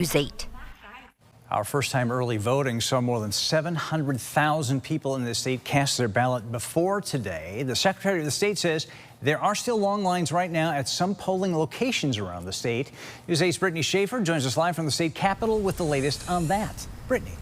News 8. Our first-time early voting saw more than 700,000 people in the state cast their ballot before today. The Secretary of the state says there are still long lines right now at some polling locations around the state. News 8's Brittany Schaefer joins us live from the state capitol with the latest on that. Brittany.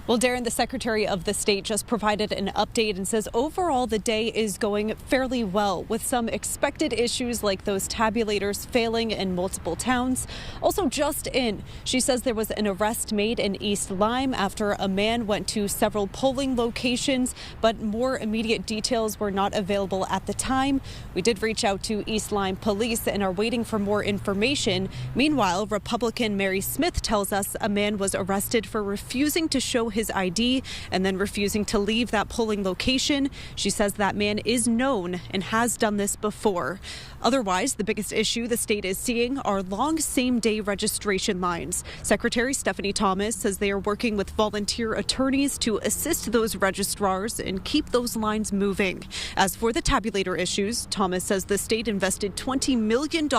Well, Darren, the Secretary of the state just provided an update and says overall the day is going fairly well, with some expected issues like those tabulators failing in multiple towns. Also just in, she says there was an arrest made in East Lyme after a man went to several polling locations, but more immediate details were not available at the time. We did reach out to East Lyme police and are waiting for more information. Meanwhile, Republican Mary Smith tells us a man was arrested for refusing to show his ID and then refusing to leave that polling location. She says that man is known and has done this before. Otherwise, the biggest issue the state is seeing are long same-day registration lines. Secretary Stephanie Thomas says they are working with volunteer attorneys to assist those registrars and keep those lines moving. As for the tabulator issues, Thomas says the state invested $20 million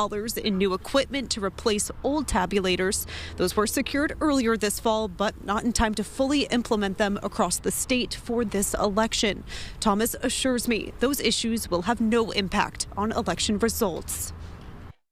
in new equipment to replace old tabulators. Those were secured earlier this fall, but not in time to fully implement them across the state for this election. Thomas assures me those issues will have no impact on election results.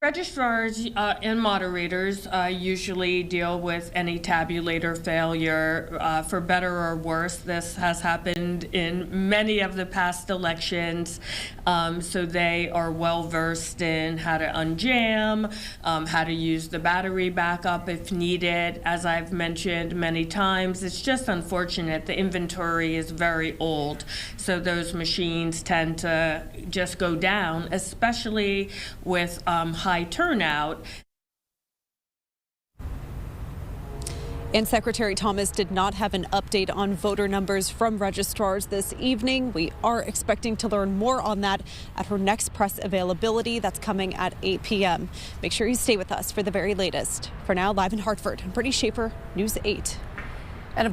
Registrars and moderators usually deal with any tabulator failure. For better or worse, this has happened in many of the past elections, so they are well versed in how to unjam, how to use the battery backup if needed. As I've mentioned many times, it's just unfortunate. The inventory is very old, so those machines tend to just go down, especially with high turnout. And Secretary Thomas did not have an update on voter numbers from registrars this evening. We are expecting to learn more on that at her next press availability. That's coming at 8 p.m. Make sure you stay with us for the very latest. For now, live in Hartford, I'm Brittany Schaefer, News 8. And of course